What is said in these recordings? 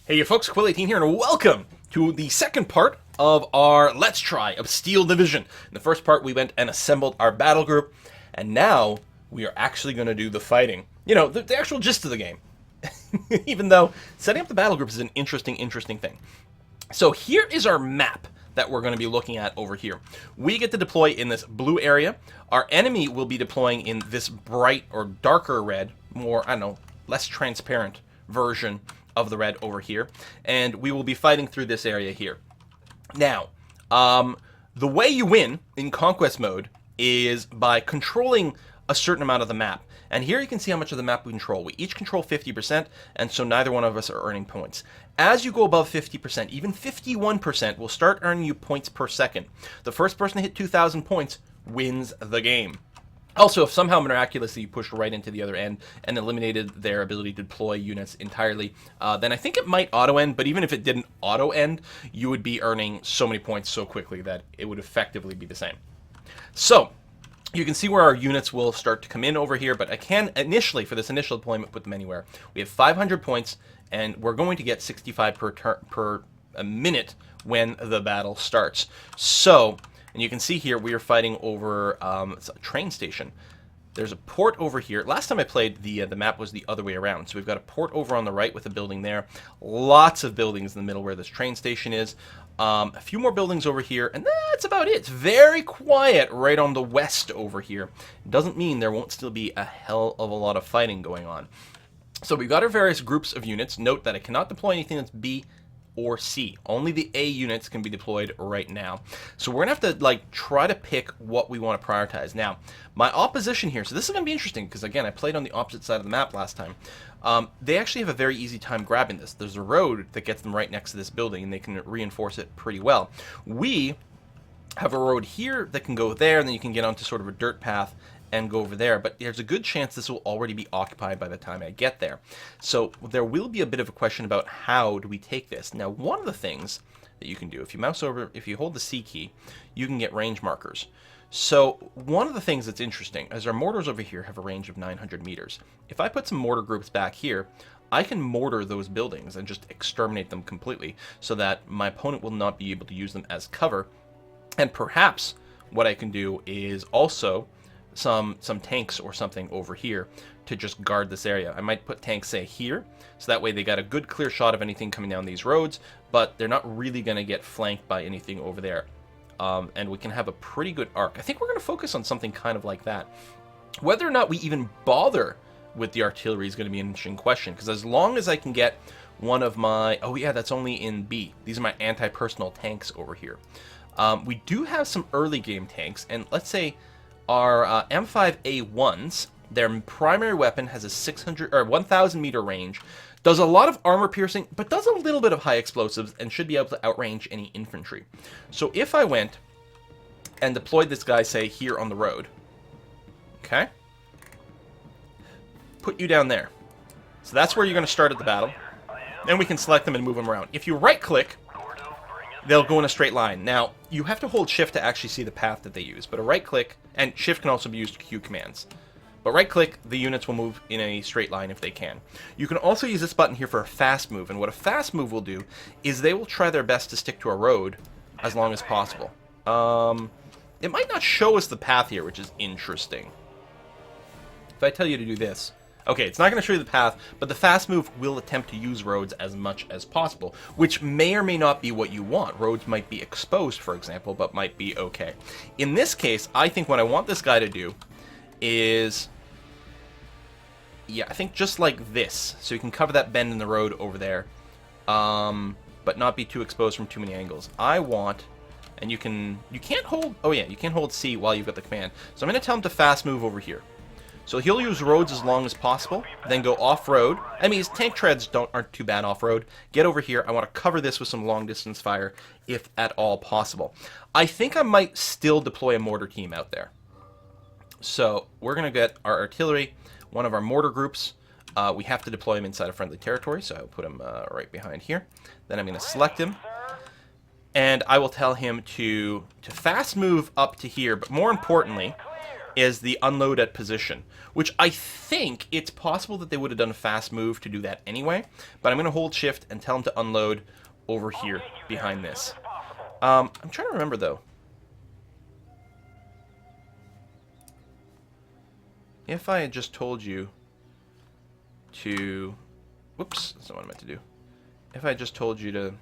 Hey you folks, Quill18 here, and welcome to the second part of our Let's Try of Steel Division. In the first part, we went and assembled our battle group, and now we are actually going to do the fighting. You know, the actual gist of the game. Even though setting up the battle group is an interesting thing. So here is our map that we're going to be looking at over here. We get to deploy in this blue area. Our enemy will be deploying in this bright or darker red, more, I don't know, less transparent version of the red over here, and we will be fighting through this area here. Now, the way you win in conquest mode is by controlling a certain amount of the map. And here you can see how much of the map we control. We each control 50%, and so neither one of us are earning points. As you go above 50%, even 51% will start earning you points per second. The first person to hit 2,000 points wins the game. Also, if somehow miraculously you pushed right into the other end and eliminated their ability to deploy units entirely, then I think it might auto-end, but even if it didn't auto-end, you would be earning so many points so quickly that it would effectively be the same. So, you can see where our units will start to come in over here, but I can initially, for this initial deployment, put them anywhere. We have 500 points, and we're going to get 65 per minute when the battle starts. So, and you can see here we are fighting over it's a train station. There's a port over here. Last time I played, the map was the other way around. So we've got a port over on the right with a building there. Lots of buildings in the middle where this train station is. A few more buildings over here, and that's about it. It's very quiet right on the west over here. It doesn't mean there won't still be a hell of a lot of fighting going on. So we've got our various groups of units. Note that I cannot deploy anything that's B or C. Only the A units can be deployed right now. So we're gonna have to try to pick what we want to prioritize. Now, my opposition here, so this is gonna be interesting because again, I played on the opposite side of the map last time. They actually have a very easy time grabbing this. There's a road that gets them right next to this building and they can reinforce it pretty well. We have a road here that can go there, and then you can get onto sort of a dirt path and go over there, but there's a good chance this will already be occupied by the time I get there. So there will be a bit of a question about how do we take this. Now, one of the things that you can do, if you mouse over, if you hold the C key, you can get range markers. So one of the things that's interesting is our mortars over here have a range of 900 meters. If I put some mortar groups back here, I can mortar those buildings and just exterminate them completely so that my opponent will not be able to use them as cover. And perhaps what I can do is also some tanks or something over here to just guard this area. I might put tanks, say, here, so that way they got a good clear shot of anything coming down these roads, but they're not really going to get flanked by anything over there. And we can have a pretty good arc. I think we're going to focus on something kind of like that. Whether or not we even bother with the artillery is going to be an interesting question, because as long as I can get one of my... Oh yeah, that's only in B. These are my anti-personnel tanks over here. We do have some early game tanks, and let's say our M5A1s, their primary weapon has a 600 or 1,000 meter range, does a lot of armor piercing, but does a little bit of high explosives and should be able to outrange any infantry. So if I went and deployed this guy, say, here on the road, okay, put you down there. So that's where you're going to start at the battle. Then we can select them and move them around. If you right-click, they'll go in a straight line. Now, you have to hold shift to actually see the path that they use, but a right-click, and shift can also be used to queue commands. But right-click, the units will move in a straight line if they can. You can also use this button here for a fast move, and what a fast move will do is they will try their best to stick to a road as long as possible. It might not show us the path here, which is interesting. If I tell you to do this... Okay, it's not going to show you the path, but the fast move will attempt to use roads as much as possible, which may or may not be what you want. Roads might be exposed, for example, but might be okay. In this case, I think what I want this guy to do is... Yeah, I think just like this. So you can cover that bend in the road over there, but not be too exposed from too many angles. I want... And you can't hold... Oh yeah, you can't hold C while you've got the command. So I'm going to tell him to fast move over here. So he'll use roads as long as possible, then go off-road. I mean, his tank treads aren't too bad off-road. Get over here. I want to cover this with some long-distance fire, if at all possible. I think I might still deploy a mortar team out there. So we're going to get our artillery, one of our mortar groups. We have to deploy him inside of friendly territory, so I'll put him right behind here. Then I'm going to select him, and I will tell him to fast move up to here, but more importantly... is the unload at position, which I think it's possible that they would have done a fast move to do that anyway, but I'm going to hold shift and tell them to unload over here behind this. I'm trying to remember, though. If I had just told you to... Whoops, that's not what I meant to do. If I had just told you to...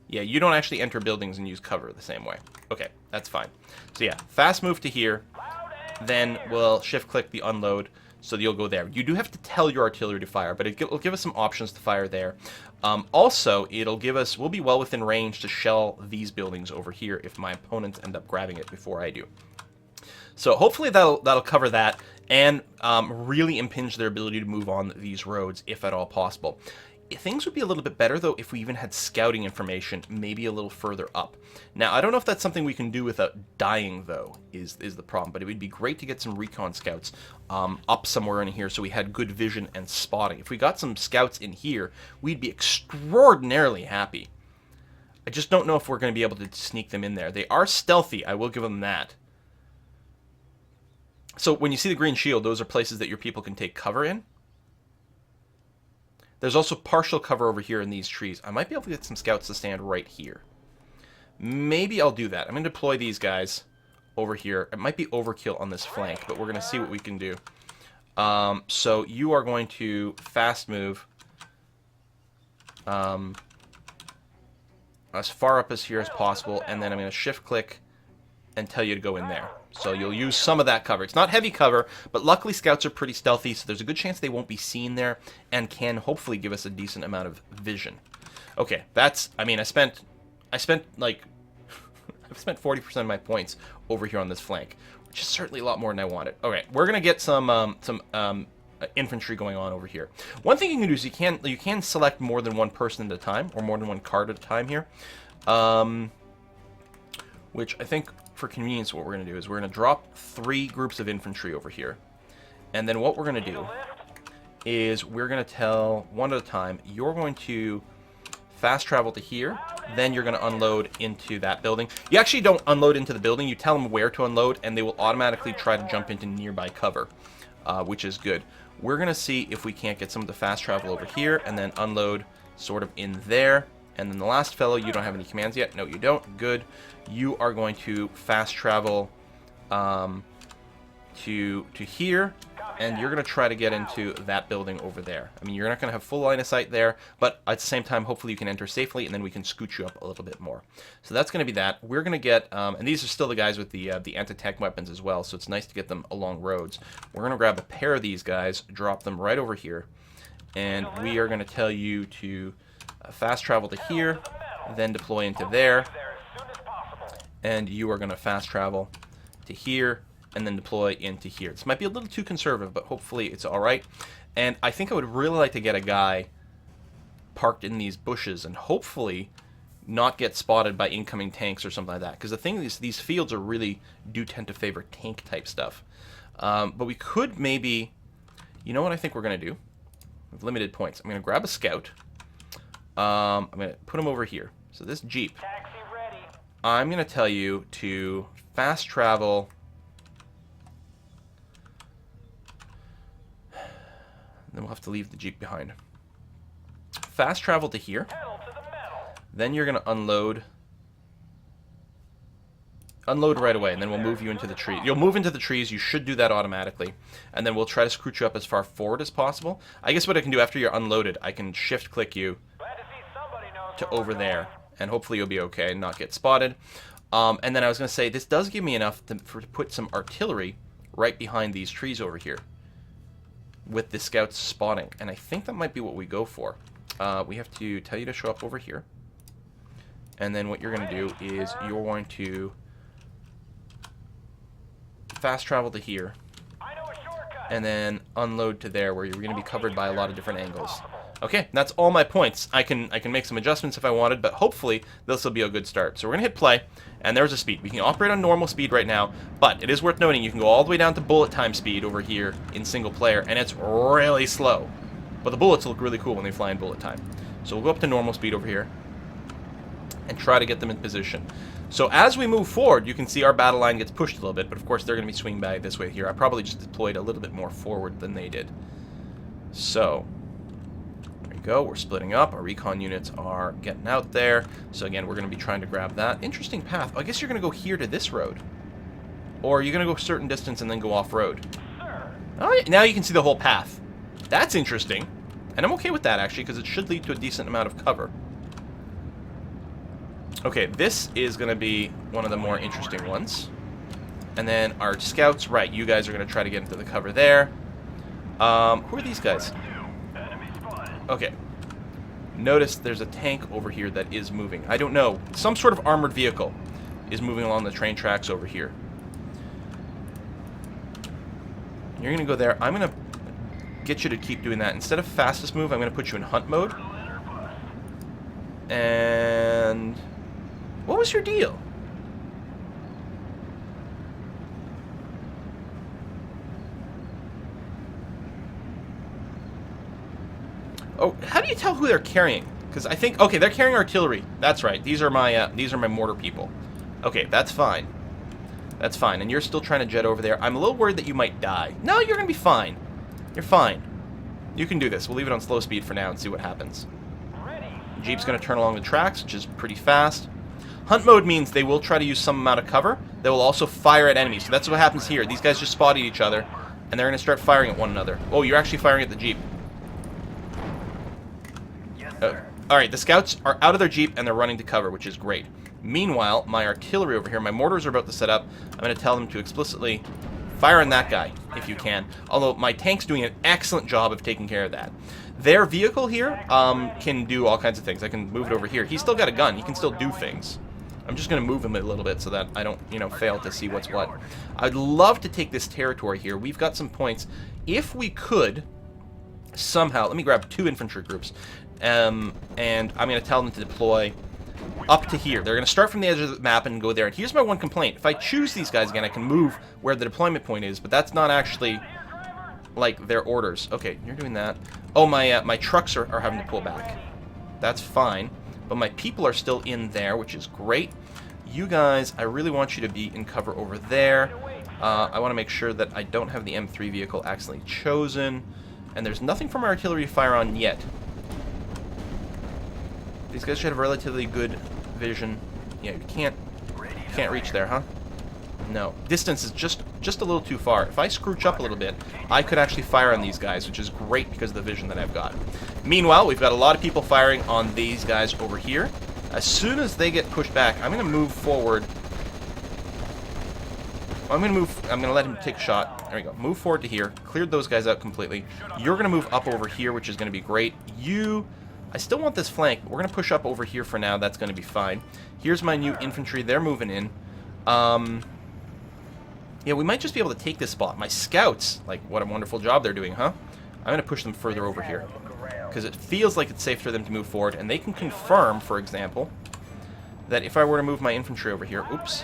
Yeah, you don't actually enter buildings and use cover the same way. Okay, that's fine. So yeah, fast move to here. Then we'll shift-click the unload, so you'll go there. You do have to tell your artillery to fire, but it'll give us some options to fire there. Also, it'll give us... We'll be well within range to shell these buildings over here if my opponents end up grabbing it before I do. So hopefully that'll cover that and really impinge their ability to move on these roads, if at all possible. Things would be a little bit better, though, if we even had scouting information maybe a little further up. Now, I don't know if that's something we can do without dying, though, is the problem. But it would be great to get some recon scouts up somewhere in here so we had good vision and spotting. If we got some scouts in here, we'd be extraordinarily happy. I just don't know if we're going to be able to sneak them in there. They are stealthy, I will give them that. So when you see the green shield, those are places that your people can take cover in. There's also partial cover over here in these trees. I might be able to get some scouts to stand right here. Maybe I'll do that. I'm going to deploy these guys over here. It might be overkill on this flank, but we're going to see what we can do. So you are going to fast move as far up as here as possible, and then I'm going to shift-click and tell you to go in there. So you'll use some of that cover. It's not heavy cover, but luckily scouts are pretty stealthy, so there's a good chance they won't be seen there and can hopefully give us a decent amount of vision. Okay, that's... I mean, I spent like... I've spent 40% of my points over here on this flank, which is certainly a lot more than I wanted. Okay, we're going to get some infantry going on over here. One thing you can do is you can select more than one person at a time, or more than one card at a time here. Which I think, for convenience, what we're going to do is we're going to drop 3 groups of infantry over here. And then what we're going to do is we're going to tell, one at a time, you're going to fast travel to here, then you're going to unload into that building. You actually don't unload into the building, you tell them where to unload, and they will automatically try to jump into nearby cover, which is good. We're going to see if we can't get some of the fast travel over here, and then unload sort of in there. And then the last fellow, you don't have any commands yet. No, you don't. Good. You are going to fast travel to here, and you're going to try to get into that building over there. I mean, you're not going to have full line of sight there, but at the same time, hopefully you can enter safely, and then we can scoot you up a little bit more. So that's going to be that. We're going to get, and these are still the guys with the anti-tank weapons as well, so it's nice to get them along roads. We're going to grab a pair of these guys, drop them right over here, and we are going to tell you to fast travel to here, then deploy into there, and you are going to fast travel to here, and then deploy into here. This might be a little too conservative, but hopefully it's alright. And I think I would really like to get a guy parked in these bushes and hopefully not get spotted by incoming tanks or something like that. Because the thing is, these fields are really do tend to favor tank type stuff. But we could maybe, you know what I think we're going to do? With limited points. I'm going to grab a scout. I'm going to put him over here. So this Jeep, I'm going to tell you to fast travel. Then we'll have to leave the Jeep behind. Fast travel to here. Then you're going to unload. Unload right away, and then we'll move you into the tree. You'll move into the trees. You should do that automatically. And then we'll try to scoot you up as far forward as possible. I guess what I can do after you're unloaded, I can shift-click you to over there. And hopefully you'll be okay and not get spotted. And then I was going to say, this does give me enough to put some artillery right behind these trees over here with the scouts spotting. And I think that might be what we go for. We have to tell you to show up over here. And then what you're going to do is you're going to fast travel to here. And then unload to there where you're going to be covered by a lot of different angles. Okay, that's all my points. I can make some adjustments if I wanted, but hopefully this will be a good start. So we're going to hit play, and there's a speed. We can operate on normal speed right now, but it is worth noting you can go all the way down to bullet time speed over here in single player, and it's really slow. But the bullets look really cool when they fly in bullet time. So we'll go up to normal speed over here. and try to get them in position. So as we move forward, you can see our battle line gets pushed a little bit, but of course they're going to be swinging by this way here. I probably just deployed a little bit more forward than they did. So, there we go. We're splitting up. Our recon units are getting out there. So again, we're going to be trying to grab that. Interesting path. I guess you're going to go here to this road. Or you're going to go a certain distance and then go off-road. Oh, yeah. Now you can see the whole path. That's interesting. And I'm okay with that, actually, because it should lead to a decent amount of cover. Okay, this is going to be one of the more interesting ones. And then our scouts, right, you guys are going to try to get into the cover there. Who are these guys? Okay. Notice there's a tank over here that is moving. I don't know. Some sort of armored vehicle is moving along the train tracks over here. You're going to go there. I'm going to get you to keep doing that. Instead of fastest move, I'm going to put you in hunt mode. And what was your deal? Oh, how do you tell who they're carrying? Because I think, okay, they're carrying artillery. That's right. These are my mortar people. Okay, that's fine. That's fine. And you're still trying to jet over there. I'm a little worried that you might die. No, you're going to be fine. You're fine. You can do this. We'll leave it on slow speed for now and see what happens. The Jeep's going to turn along the tracks, which is pretty fast. Hunt mode means they will try to use some amount of cover. They will also fire at enemies. So that's what happens here. These guys just spotted each other, and they're going to start firing at one another. Oh, you're actually firing at the Jeep. Yes, sir. Alright, the scouts are out of their Jeep, and they're running to cover, which is great. Meanwhile, my artillery over here, my mortars are about to set up. I'm going to tell them to explicitly fire on that guy, if you can. Although, my tank's doing an excellent job of taking care of that. Their vehicle here can do all kinds of things. I can move it over here. He's still got a gun. He can still do things. I'm just going to move him a little bit so that I don't, fail to see what's what. I'd love to take this territory here. We've got some points. If we could somehow... Let me grab 2 infantry groups. And I'm going to tell them to deploy up to here. They're going to start from the edge of the map and go there. And here's my one complaint. If I choose these guys again, I can move where the deployment point is, but that's not actually, like, their orders. Okay, you're doing that. Oh, my trucks are having to pull back. That's fine. But my people are still in there, which is great. You guys, I really want you to be in cover over there. I want to make sure that I don't have the M3 vehicle accidentally chosen. And there's nothing from our artillery to fire on yet. These guys should have relatively good vision. Yeah, you can't reach there, huh? No. Distance is just a little too far. If I scrooch up a little bit, I could actually fire on these guys, which is great because of the vision that I've got. Meanwhile, we've got a lot of people firing on these guys over here. As soon as they get pushed back, I'm going to move forward. I'm going to let him take a shot. There we go. Move forward to here. Cleared those guys out completely. You're going to move up over here, which is going to be great. I still want this flank, but we're going to push up over here for now. That's going to be fine. Here's my new infantry. They're moving in. Yeah, we might just be able to take this spot. My scouts, like, what a wonderful job they're doing, huh? I'm going to push them further over here. Because it feels like it's safe for them to move forward. And they can confirm, for example, that if I were to move my infantry over here... Oops.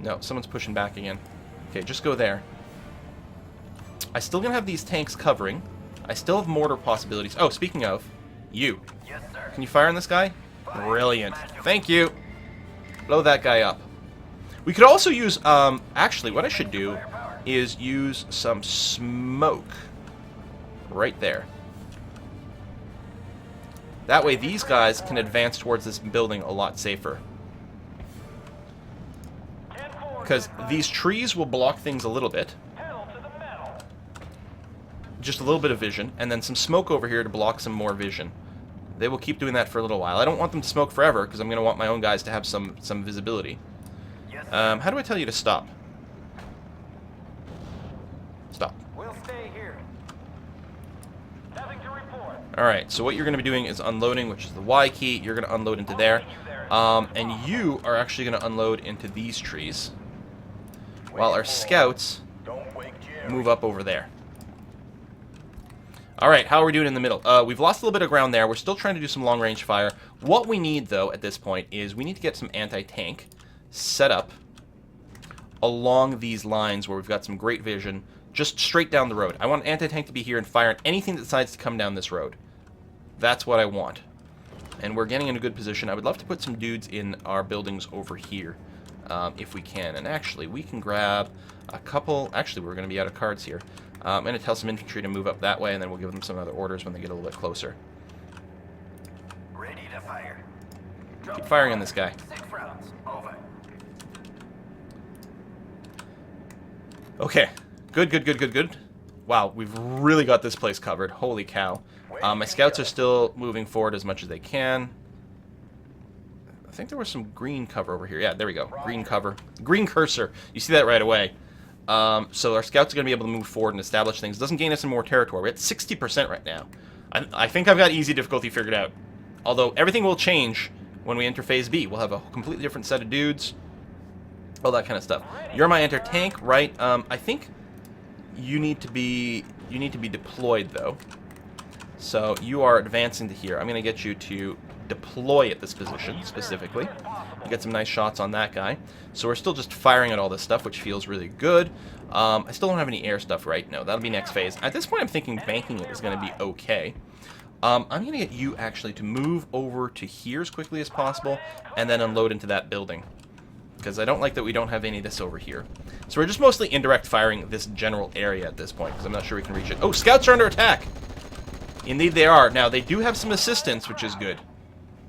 No, someone's pushing back again. Okay, just go there. I still going to have these tanks covering. I still have mortar possibilities. Oh, speaking of, you. Yes, sir. Can you fire on this guy? Brilliant. Thank you. Blow that guy up. We could also use, actually, what I should do is use some smoke right there. That way these guys can advance towards this building a lot safer. Because these trees will block things a little bit. Just a little bit of vision, and then some smoke over here to block some more vision. They will keep doing that for a little while. I don't want them to smoke forever, because I'm going to want my own guys to have some visibility. How do I tell you to stop? Stop. We'll stay here. Nothing to report. Alright, so what you're going to be doing is unloading, which is the Y key. You're going to unload into there. And you are actually going to unload into these trees. While our scouts move up over there. Alright, how are we doing in the middle? We've lost a little bit of ground there. We're still trying to do some long-range fire. What we need, though, at this point is we need to get some anti-tank set up along these lines where we've got some great vision, just straight down the road. I want an anti-tank to be here and fire on anything that decides to come down this road. That's what I want. And we're getting in a good position. I would love to put some dudes in our buildings over here, if we can. And actually, we can grab a couple... Actually, we're going to be out of cards here. I'm going to tell some infantry to move up that way, and then we'll give them some other orders when they get a little bit closer. Ready to fire. Keep firing on this guy. 6 rounds. Over. Okay. Good. Wow, we've really got this place covered. Holy cow. My scouts are still moving forward as much as they can. I think there was some green cover over here. Yeah, there we go. Green cover. Green cursor. You see that right away. So our scouts are going to be able to move forward and establish things. It doesn't gain us any more territory. We're at 60% right now. I think I've got easy difficulty figured out. Although everything will change when we enter Phase B. We'll have a completely different set of dudes. All that kind of stuff. You're my anti-tank, right? I think you need to be deployed, though. So you are advancing to here. I'm going to get you to deploy at this position, specifically. You get some nice shots on that guy. So we're still just firing at all this stuff, which feels really good. I still don't have any air stuff right now. That'll be next phase. At this point, I'm thinking banking it is going to be okay. I'm going to get you, actually, to move over to here as quickly as possible, and then unload into that building. Because I don't like that we don't have any of this over here. So we're just mostly indirect firing this general area at this point, because I'm not sure we can reach it. Oh, scouts are under attack! Indeed they are. Now, they do have some assistance, which is good.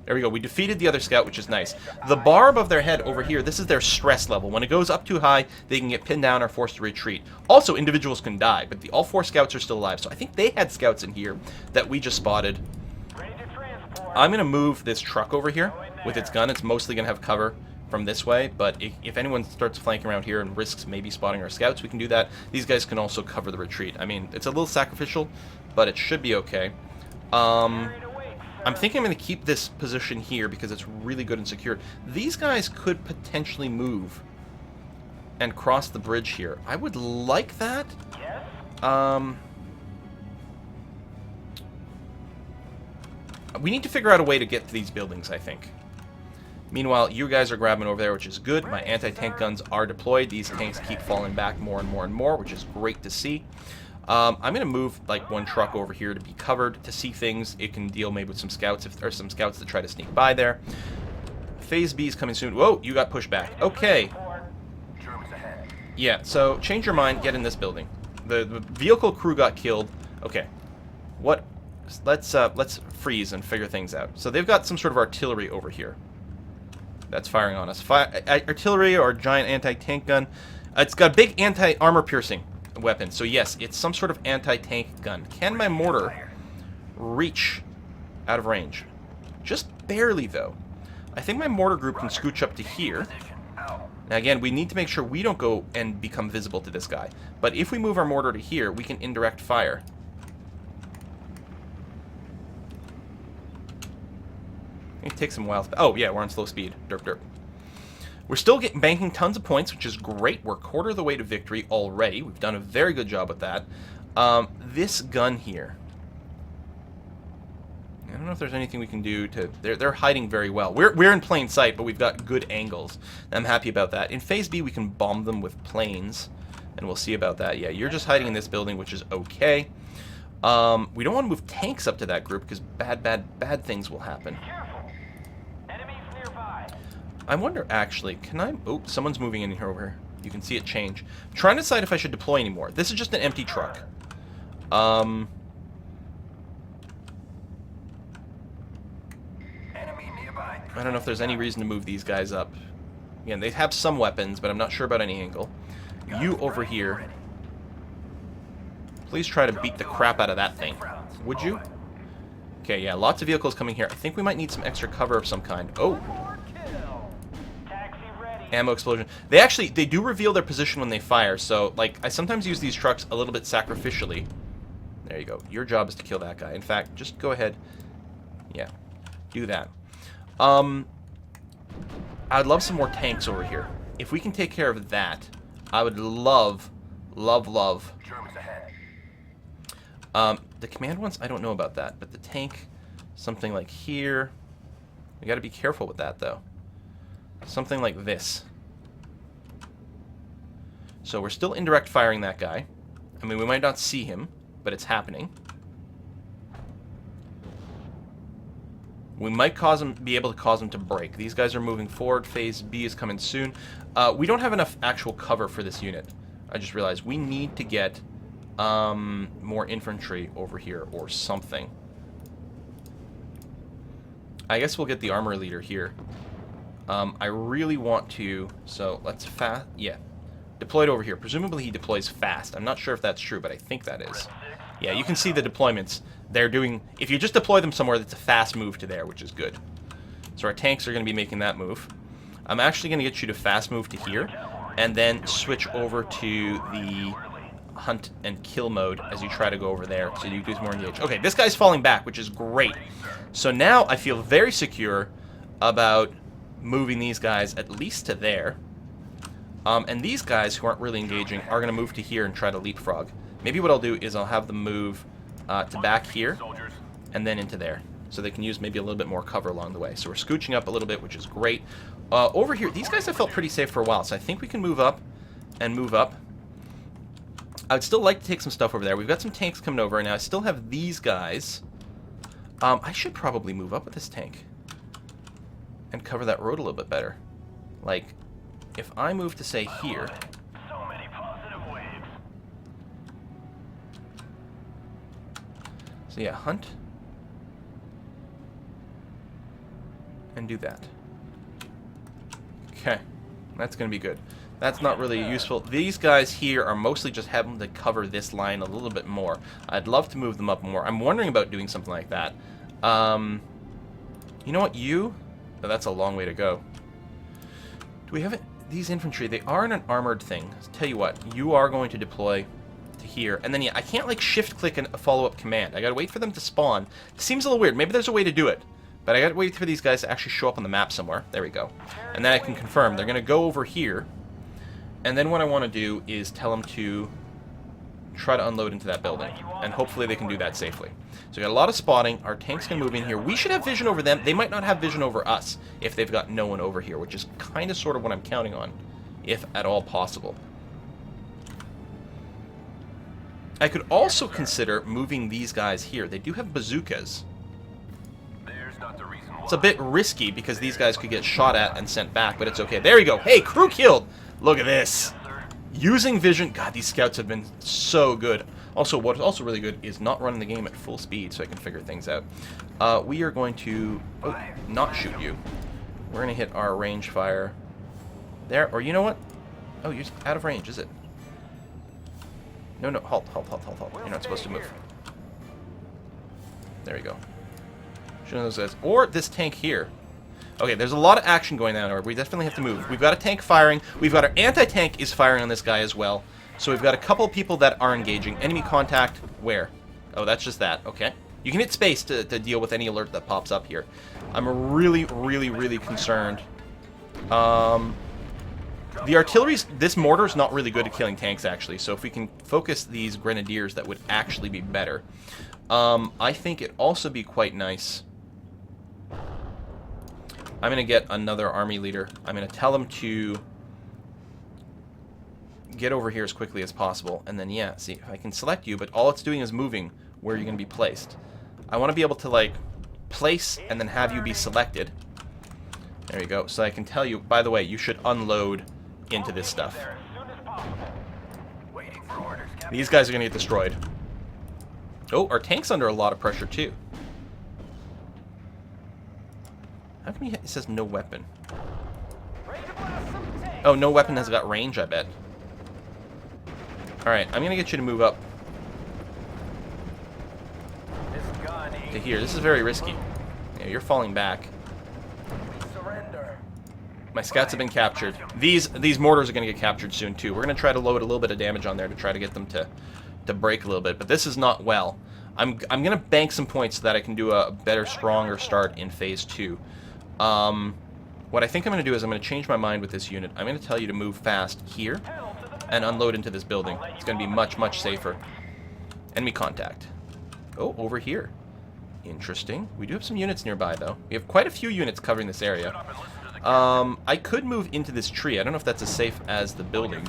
There we go. We defeated the other scout, which is nice. The bar above their head over here, this is their stress level. When it goes up too high, they can get pinned down or forced to retreat. Also, individuals can die, but all 4 scouts are still alive. So I think they had scouts in here that we just spotted. I'm going to move this truck over here with its gun. It's mostly going to have cover from this way, but if anyone starts flanking around here and risks maybe spotting our scouts, we can do that. These guys can also cover the retreat. I mean, it's a little sacrificial, but it should be okay. I'm thinking I'm going to keep this position here because it's really good and secure. These guys could potentially move and cross the bridge here. I would like that. We need to figure out a way to get to these buildings, I think. Meanwhile, you guys are grabbing over there, which is good. My anti-tank guns are deployed. These tanks keep falling back more and more and more, which is great to see. I'm going to move like one truck over here to be covered, to see things. It can deal maybe with some scouts if there are some scouts that try to sneak by there. Phase B is coming soon. Whoa, you got pushed back. Okay. Yeah, so change your mind, get in this building. The vehicle crew got killed. Okay. What? Let's freeze and figure things out. So they've got some sort of artillery over here that's firing on us. Artillery or giant anti-tank gun. It's got a big anti-armor piercing weapon. So yes, it's some sort of anti-tank gun. Can my mortar reach out of range? Just barely, though. I think my mortar group can scooch up to here. Now again, we need to make sure we don't go and become visible to this guy. But if we move our mortar to here, we can indirect fire. It takes some while. Oh yeah, we're on slow speed. Derp derp. We're still banking tons of points, which is great. We're a quarter of the way to victory already. We've done a very good job with that. This gun here. I don't know if there's anything we can do to... They're hiding very well. We're in plain sight, but we've got good angles. I'm happy about that. In Phase B, we can bomb them with planes, and we'll see about that. Yeah, you're just hiding in this building, which is okay. We don't want to move tanks up to that group, because bad things will happen. I wonder, actually, can I... Oh, someone's moving in here over here. You can see it change. I'm trying to decide if I should deploy anymore. This is just an empty truck. I don't know if there's any reason to move these guys up. Again, they have some weapons, but I'm not sure about any angle. You over here. Please try to beat the crap out of that thing. Would you? Okay, yeah, lots of vehicles coming here. I think we might need some extra cover of some kind. Oh! Ammo explosion. They do reveal their position when they fire, so, like, I sometimes use these trucks a little bit sacrificially. There you go. Your job is to kill that guy. In fact, just go ahead. Yeah, do that. I'd love some more tanks over here. If we can take care of that, I would love. The command ones, I don't know about that, but the tank, something like here. We got to be careful with that, though. Something like this. So we're still indirect firing that guy. I mean, we might not see him, but it's happening. We might be able to cause them to break. These guys are moving forward. Phase B is coming soon. We don't have enough actual cover for this unit. I just realized we need to get more infantry over here or something. I guess we'll get the armor leader here. I really want to... So, let's yeah. Deployed over here. Presumably he deploys fast. I'm not sure if that's true, but I think that is. Yeah, you can see the deployments. They're doing... If you just deploy them somewhere, that's a fast move to there, which is good. So our tanks are going to be making that move. I'm actually going to get you to fast move to here, and then switch over to the hunt and kill mode as you try to go over there, so you do more engage. Okay, this guy's falling back, which is great. So now I feel very secure about moving these guys at least to there. And these guys who aren't really engaging are going to move to here and try to leapfrog. Maybe what I'll do is I'll have them move to back here and then into there, so they can use maybe a little bit more cover along the way. So we're scooching up a little bit, which is great. Over here, these guys have felt pretty safe for a while, so I think we can move up and move up. I would still like to take some stuff over there. We've got some tanks coming over, and now I still have these guys. I should probably move up with this tank and cover that road a little bit better. Like, if I move to, say, here... So many positive waves. So yeah, hunt. And do that. Okay, that's going to be good. That's not really useful. These guys here are mostly just having to cover this line a little bit more. I'd love to move them up more. I'm wondering about doing something like that. You know what, you? Oh, that's a long way to go. Do we have it? These infantry, they are in an armored thing. Tell you what, you are going to deploy to here. And then, yeah, I can't, like, shift-click a follow-up command. I gotta wait for them to spawn. Seems a little weird. Maybe there's a way to do it. But I gotta wait for these guys to actually show up on the map somewhere. There we go. And then I can confirm. They're gonna go over here. And then what I want to do is tell them to try to unload into that building. And hopefully they can do that safely. So we got a lot of spotting. Our tanks can move in here. We should have vision over them. They might not have vision over us if they've got no one over here, which is kind of sort of what I'm counting on, if at all possible. I could also consider moving these guys here. They do have bazookas. It's a bit risky because these guys could get shot at and sent back, but it's okay. There we go. Hey, crew killed! Look at this. Using vision. God, these scouts have been so good. Also, what's also really good is not running the game at full speed so I can figure things out. We are going to not shoot you. We're going to hit our range fire there. Or you know what? Oh, you're out of range, is it? No, no. Halt, halt, halt, halt, halt. You're not supposed to move. There we go. Shooting those guys. Or this tank here. Okay, there's a lot of action going on. We definitely have to move. We've got a tank firing. We've got our anti-tank is firing on this guy as well. So we've got a couple of people that are engaging. Enemy contact. Where? Oh, that's just that. Okay. You can hit space to deal with any alert that pops up here. I'm really, really, really concerned. The artillery's... This mortar's not really good at killing tanks, actually. So if we can focus these grenadiers, that would actually be better. I think it'd also be quite nice... I'm going to get another army leader. I'm going to tell them to get over here as quickly as possible. And then, yeah, see, if I can select you, but all it's doing is moving where you're going to be placed. I want to be able to, like, place and then have you be selected. There you go. So I can tell you, by the way, you should unload into this stuff. These guys are going to get destroyed. Oh, our tank's under a lot of pressure, too. How come it says no weapon? Oh, no weapon has got range, I bet. Alright, I'm going to get you to move up to here. This is very risky. Yeah, you're falling back. My scouts have been captured. These mortars are going to get captured soon, too. We're going to try to load a little bit of damage on there to try to get them to break a little bit. But this is not well. I'm going to bank some points so that I can do a better, stronger start in Phase 2. What I think I'm going to do is I'm going to change my mind with this unit. I'm going to tell you to move fast here and unload into this building. It's going to be much, much safer. Enemy contact. Oh, over here. Interesting. We do have some units nearby, though. We have quite a few units covering this area. I could move into this tree. I don't know if that's as safe as the building,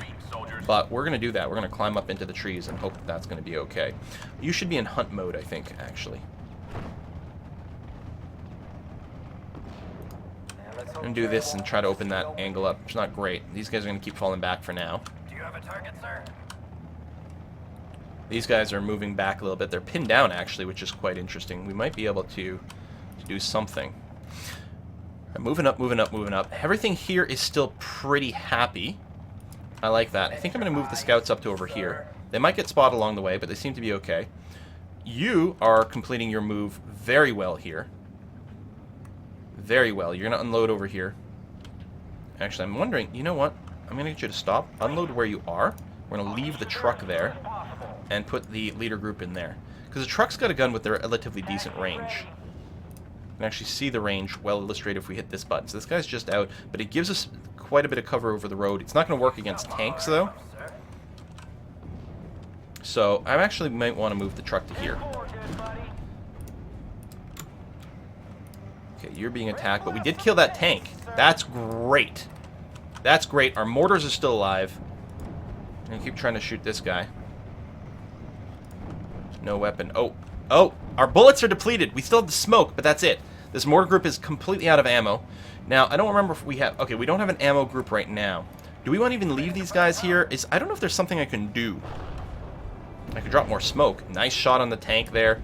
but we're going to do that. We're going to climb up into the trees and hope that that's going to be okay. You should be in hunt mode, I think, actually. I'm going to do this and try to open that angle up. It's not great. These guys are going to keep falling back for now. Do you have a target, sir? These guys are moving back a little bit. They're pinned down, actually, which is quite interesting. We might be able to do something. Moving up, moving up, moving up. Everything here is still pretty happy. I like that. I think I'm going to move the scouts up to over here. They might get spotted along the way, but they seem to be okay. You are completing your move very well here. Very well. You're going to unload over here. Actually, I'm wondering, you know what? I'm going to get you to stop. Unload where you are. We're going to leave the truck there and put the leader group in there. Because the truck's got a gun with a relatively decent range. You can actually see the range well illustrated if we hit this button. So this guy's just out, but it gives us quite a bit of cover over the road. It's not going to work against tanks, though. So I actually might want to move the truck to here. Okay, you're being attacked, but we did kill that tank. That's great. That's great. Our mortars are still alive. I'm going to keep trying to shoot this guy. No weapon. Oh, our bullets are depleted. We still have the smoke, but that's it. This mortar group is completely out of ammo. Now, I don't remember if we have... Okay, we don't have an ammo group right now. Do we want to even leave these guys here? I don't know if there's something I can do. I could drop more smoke. Nice shot on the tank there.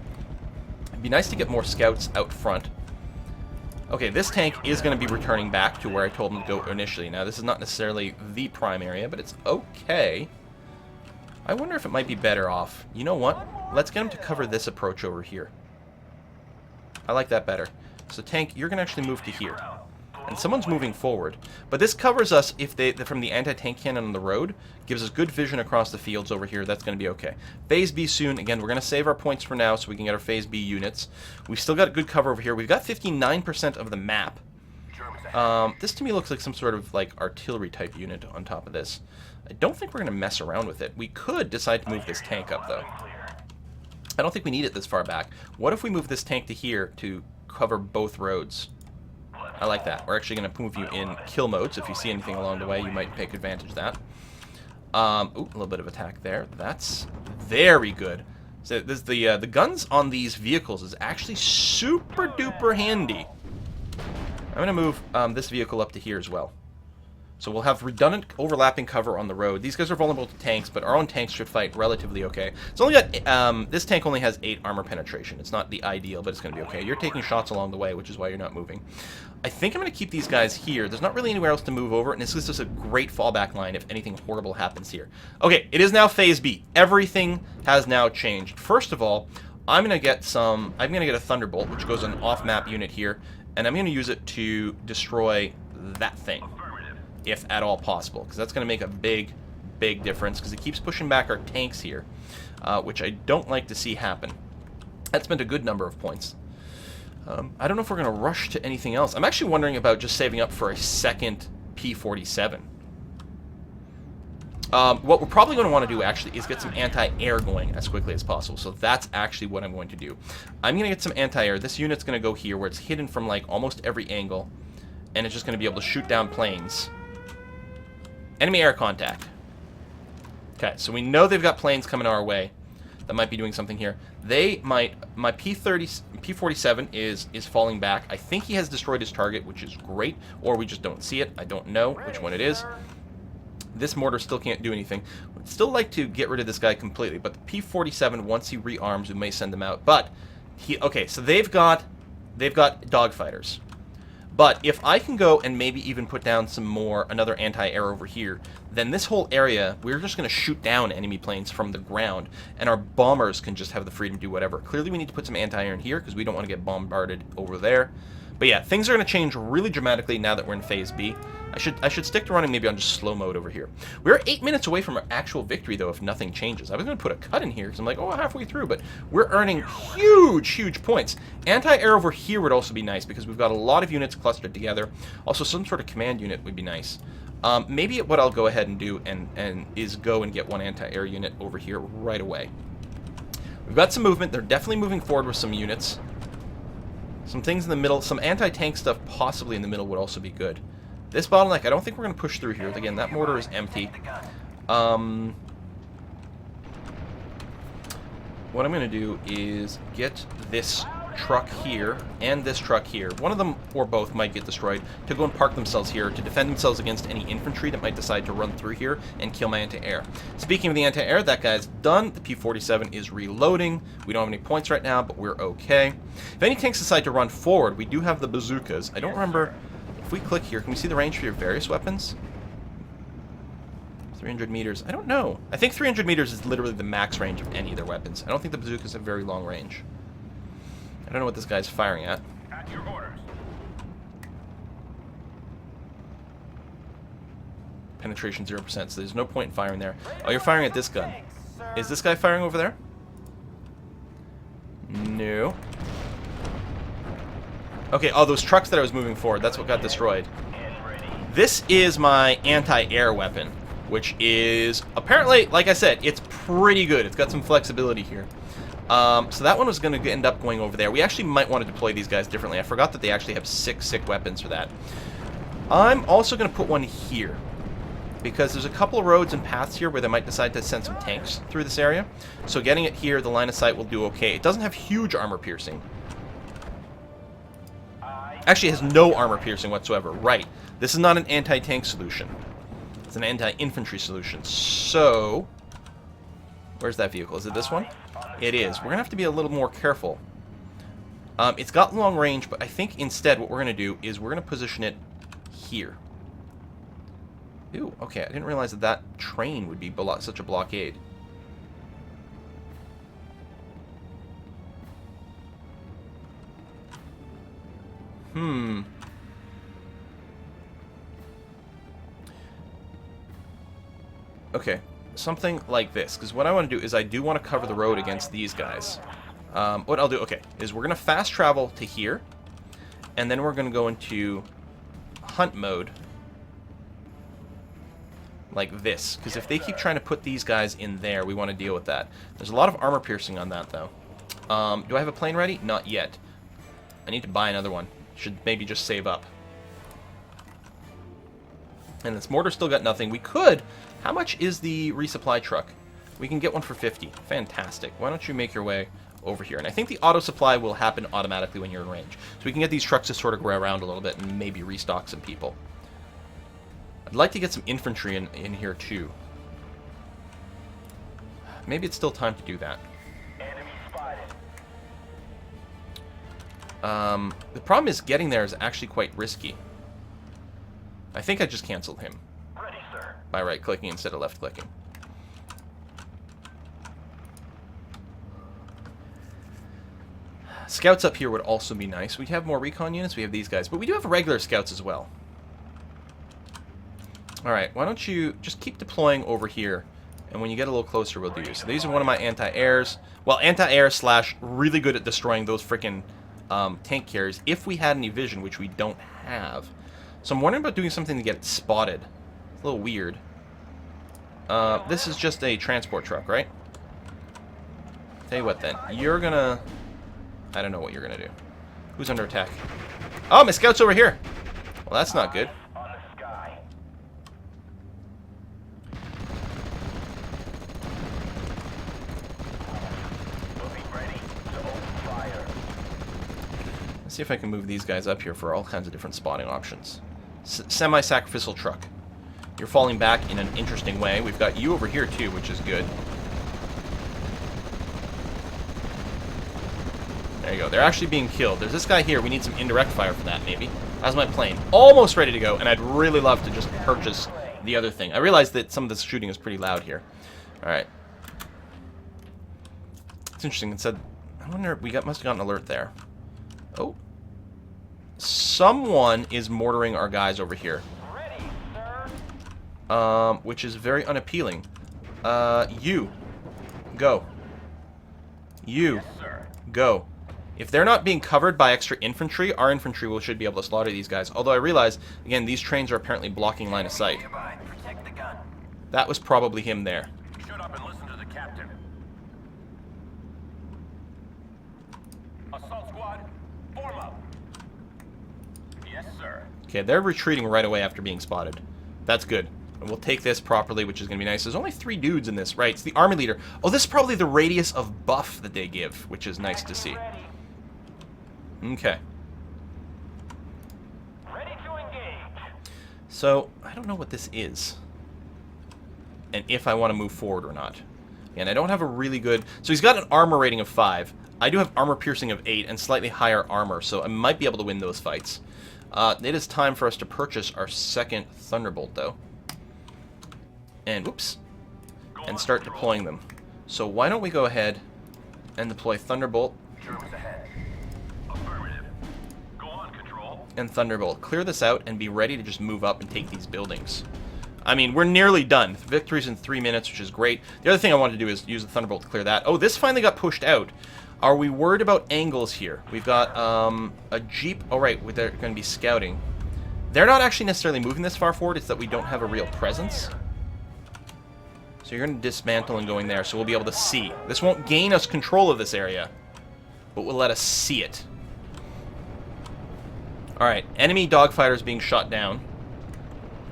It'd be nice to get more scouts out front. Okay, this tank is going to be returning back to where I told him to go initially. Now, this is not necessarily the prime area, but it's okay. I wonder if it might be better off. You know what? Let's get him to cover this approach over here. I like that better. So, tank, you're going to actually move to here. And someone's moving forward. But this covers us if from the anti-tank cannon on the road. Gives us good vision across the fields over here. That's going to be okay. Phase B soon. Again, we're going to save our points for now so we can get our Phase B units. We've still got good cover over here. We've got 59% of the map. This to me looks like some sort of like artillery type unit on top of this. I don't think we're going to mess around with it. We could decide to move this tank up, though. I don't think we need it this far back. What if we move this tank to here to cover both roads? I like that. We're actually going to move you in kill mode, so if you see anything along the way, you might take advantage of that. Ooh, a little bit of attack there. That's very good. So this, the guns on these vehicles is actually super duper handy. I'm going to move this vehicle up to here as well. So we'll have redundant overlapping cover on the road. These guys are vulnerable to tanks, but our own tanks should fight relatively okay. It's only got, this tank only has 8 armor penetration. It's not the ideal, but it's going to be okay. You're taking shots along the way, which is why you're not moving. I think I'm going to keep these guys here. There's not really anywhere else to move over, and this is just a great fallback line if anything horrible happens here. Okay, it is now Phase B. Everything has now changed. First of all, I'm going to get a Thunderbolt, which goes on an off-map unit here, and I'm going to use it to destroy that thing, if at all possible, because that's going to make a big, big difference, because it keeps pushing back our tanks here, which I don't like to see happen. That spent a good number of points. I don't know if we're going to rush to anything else. I'm actually wondering about just saving up for a second P-47. What we're probably going to want to do, actually, is get some anti-air going as quickly as possible. So that's actually what I'm going to do. I'm going to get some anti-air. This unit's going to go here, where it's hidden from, like, almost every angle, and it's just going to be able to shoot down planes. Enemy air contact. Okay, so we know they've got planes coming our way that might be doing something here. They might... My P-47 is falling back. I think he has destroyed his target, which is great. Or we just don't see it. I don't know which one it is. This mortar still can't do anything. I'd still like to get rid of this guy completely, but the P-47, once he rearms, we may send them out. But, okay, so they've got dogfighters. But if I can go and maybe even put down another anti-air over here, then this whole area, we're just going to shoot down enemy planes from the ground, and our bombers can just have the freedom to do whatever. Clearly we need to put some anti-air in here, because we don't want to get bombarded over there. But yeah, things are going to change really dramatically now that we're in Phase B. I should stick to running maybe on just slow mode over here. We're 8 minutes away from our actual victory, though, if nothing changes. I was going to put a cut in here, because I'm like, oh, halfway through, but we're earning huge, huge points. Anti-air over here would also be nice, because we've got a lot of units clustered together. Also, some sort of command unit would be nice. Maybe what I'll go ahead and do is go and get one anti-air unit over here right away. We've got some movement. They're definitely moving forward with some units. Some things in the middle, some anti-tank stuff possibly in the middle would also be good. This bottleneck, I don't think we're going to push through here. Again, that mortar is empty. What I'm going to do is get this truck here and this truck here, one of them or both might get destroyed, to go and park themselves here to defend themselves against any infantry that might decide to run through here and kill my anti-air. Speaking of the anti-air, that guy's done. The P-47 is reloading. We don't have any points right now, but we're okay. If any tanks decide to run forward, we do have the bazookas. I don't remember... If we click here, can we see the range for your various weapons? 300 meters. I don't know. I think 300 meters is literally the max range of any of their weapons. I don't think the bazookas have very long range. I don't know what this guy's firing at. At your orders. Penetration 0%, so there's no point in firing there. Oh, you're firing at this gun. Is this guy firing over there? No. Okay, oh, those trucks that I was moving forward, that's what got destroyed. This is my anti-air weapon, which is apparently, like I said, it's pretty good. It's got some flexibility here. So that one was going to end up going over there. We actually might want to deploy these guys differently. I forgot that they actually have 6 sick weapons for that. I'm also going to put one here, because there's a couple of roads and paths here where they might decide to send some tanks through this area. So getting it here, the line of sight will do okay. It doesn't have huge armor piercing. Actually, it has no armor piercing whatsoever. Right. This is not an anti-tank solution. It's an anti-infantry solution. So, where's that vehicle? Is it this one? It is. We're going to have to be a little more careful. It's got long range, but I think instead what we're going to do is we're going to position it here. Ooh, okay. I didn't realize that that train would be such a blockade. Okay, something like this, because what I want to do is I do want to cover the road against these guys. What I'll do, okay, is we're going to fast travel to here, and then we're going to go into hunt mode like this, because if they keep trying to put these guys in there, we want to deal with that. There's a lot of armor piercing on that, though. Do I have a plane ready? Not yet. I need to buy another one. Should maybe just save up. And this mortar still got nothing. We could... How much is the resupply truck? We can get one for 50. Fantastic. Why don't you make your way over here? And I think the auto supply will happen automatically when you're in range. So we can get these trucks to sort of go around a little bit and maybe restock some people. I'd like to get some infantry in here too. Maybe it's still time to do that. Enemy spotted. The problem is getting there is actually quite risky. I think I just canceled him Ready, sir. by right-clicking instead of left-clicking. Scouts up here would also be nice. We have more recon units. We have these guys. But we do have regular scouts as well. Alright, why don't you just keep deploying over here. And when you get a little closer, we'll do you. So these are one of my anti-airs. Well, anti-air slash really good at destroying those freaking tank carriers. If we had any vision, which we don't have. So I'm wondering about doing something to get it spotted. It's a little weird. This is just a transport truck, right? Tell you what then. You're gonna... I don't know what you're gonna do. Who's under attack? Oh, my scout's over here! Well, that's not good. On the sky. Moving ready to open fire. Let's see if I can move these guys up here for all kinds of different spotting options. Semi-sacrificial truck. You're falling back in an interesting way. We've got you over here too, which is good. There you go. They're actually being killed. There's this guy here. We need some indirect fire for that, maybe. How's my plane? Almost ready to go, and I'd really love to just purchase the other thing. I realize that some of this shooting is pretty loud here. Alright. It's interesting. It said... I wonder... must have gotten an alert there. Oh. Someone is mortaring our guys over here. Ready, sir. Which is very unappealing. You. Go. You. Yes, sir. Go. If they're not being covered by extra infantry, our infantry should be able to slaughter these guys. Although I realize, again, these trains are apparently blocking line of sight. Nearby. Protect the gun. That was probably him there. Shut up and listen to the captain. Assault squad, form up. Yes, sir. Okay, they're retreating right away after being spotted. That's good. And we'll take this properly, which is going to be nice. There's only 3 dudes in this, right? It's the army leader. Oh, this is probably the radius of buff that they give, which is nice to see. Ready. Okay. Ready to engage. So, I don't know what this is. And if I want to move forward or not. And I don't have a really good... So he's got an armor rating of 5. I do have armor piercing of 8 and slightly higher armor, so I might be able to win those fights. It is time for us to purchase our second Thunderbolt, though. And, whoops. And start deploying them. So why don't we go ahead and deploy Thunderbolt Germans ahead. Affirmative. Go on, Control. and Thunderbolt. Clear this out and be ready to just move up and take these buildings. I mean, we're nearly done. Victory's in 3 minutes, which is great. The other thing I wanted to do is use the Thunderbolt to clear that. Oh, this finally got pushed out. Are we worried about angles here? We've got a Jeep. Oh, right, they're going to be scouting. They're not actually necessarily moving this far forward. It's that we don't have a real presence. So you're going to dismantle and go in there, so we'll be able to see. This won't gain us control of this area, but will let us see it. Alright, enemy dogfighters being shot down.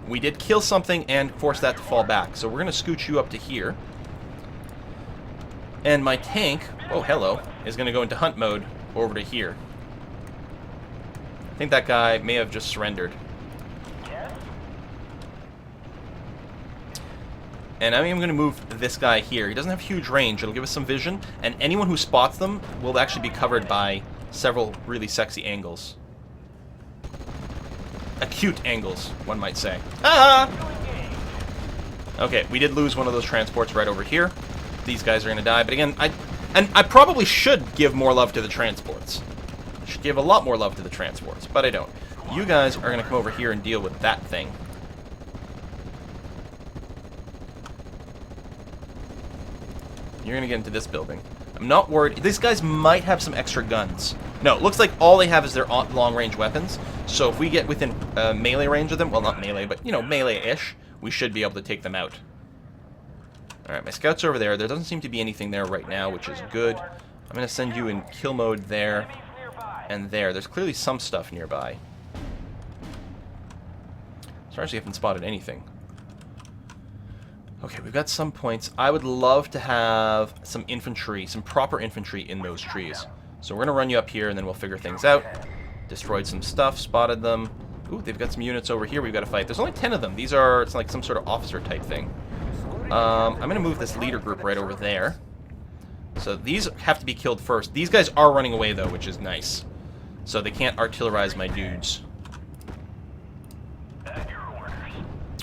We did kill something and force that to fall back, so we're going to scoot you up to here. And my tank, oh hello, is going to go into hunt mode over to here. I think that guy may have just surrendered. Yes. And I'm going to move this guy here. He doesn't have huge range. It'll give us some vision. And anyone who spots them will actually be covered by several really sexy angles. Acute angles, one might say. Ah! Okay, we did lose one of those transports right over here. These guys are going to die. But again, I probably should give more love to the transports. I should give a lot more love to the transports, but I don't. You guys are going to come over here and deal with that thing. You're going to get into this building. I'm not worried. These guys might have some extra guns. No, it looks like all they have is their long-range weapons. So if we get within melee range of them, well, not melee, but, you know, melee-ish, we should be able to take them out. Alright, my scouts are over there. There doesn't seem to be anything there right now, which is good. I'm going to send you in kill mode there and there. There's clearly some stuff nearby. As far as we haven't spotted anything. Okay, we've got some points. I would love to have some infantry, some proper infantry in those trees. So we're going to run you up here, and then we'll figure things out. Destroyed some stuff, spotted them. Ooh, they've got some units over here we've got to fight. There's only 10 of them. These are, it's like some sort of officer type thing. I'm going to move this leader group right over there. So these have to be killed first. These guys are running away, though, which is nice. So they can't artillerize my dudes.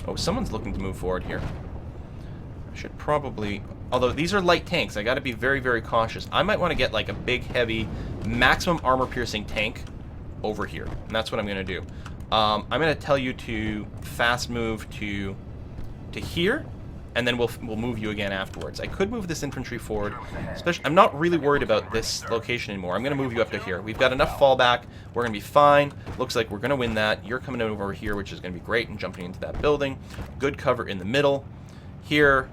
Oh, someone's looking to move forward here. I should probably... Although these are light tanks, I got to be very, very cautious. I might want to get like a big, heavy, maximum armor-piercing tank over here. And that's what I'm going to do. I'm going to tell you to fast move to here, and then we'll move you again afterwards. I could move this infantry forward. Especially, I'm not really worried about this location anymore. I'm going to move you up to here. We've got enough fallback. We're going to be fine. Looks like we're going to win that. You're coming over here, which is going to be great, and jumping into that building. Good cover in the middle. Here,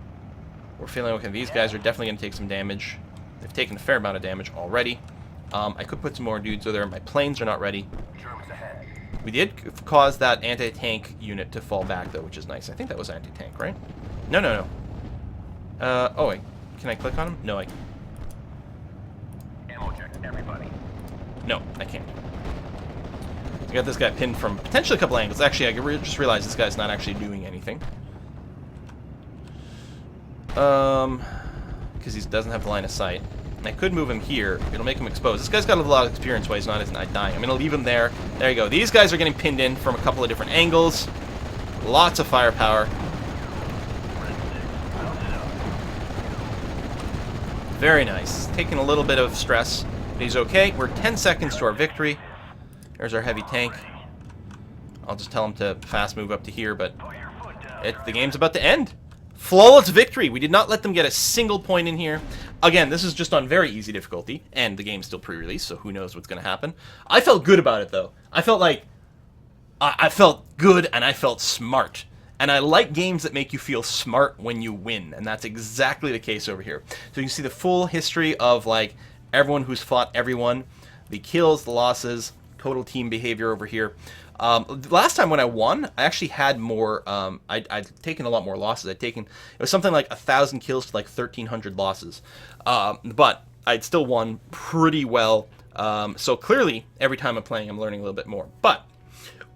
we're feeling okay. These guys are definitely going to take some damage. They've taken a fair amount of damage already. I could put some more dudes over there. My planes are not ready. We did cause that anti-tank unit to fall back, though, which is nice. I think that was anti-tank, right? No, no, no. Oh, wait. Can I click on him? No, I... Ammo check, everybody. No, I can't. I got this guy pinned from potentially a couple angles. Actually, I just realized this guy's not actually doing anything. Because he doesn't have the line of sight. And I could move him here. It'll make him exposed. This guy's got a lot of experience while he's not dying. I'm going to leave him there. There you go. These guys are getting pinned in from a couple of different angles. Lots of firepower. Very nice. Taking a little bit of stress, but he's okay. We're 10 seconds to our victory. There's our heavy tank. I'll just tell him to fast move up to here, but the game's about to end. Flawless victory. We did not let them get a single point in here. Again, this is just on very easy difficulty, and the game's still pre-release, so who knows what's going to happen. I felt good about it, though. I felt like... I felt good, and I felt smart. And I like games that make you feel smart when you win, and that's exactly the case over here. So you can see the full history of, like, everyone who's fought everyone, the kills, the losses, total team behavior over here. Last time when I won, I actually had more, I'd taken a lot more losses. It was something like 1,000 kills to like 1,300 losses. But I'd still won pretty well. So clearly, every time I'm playing, I'm learning a little bit more. But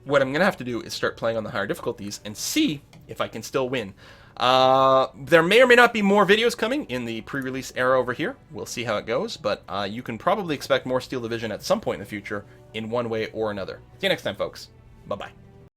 what I'm going to have to do is start playing on the higher difficulties and see if I can still win. There may or may not be more videos coming in the pre-release era over here. We'll see how it goes, but you can probably expect more Steel Division at some point in the future in one way or another. See you next time, folks. Bye-bye.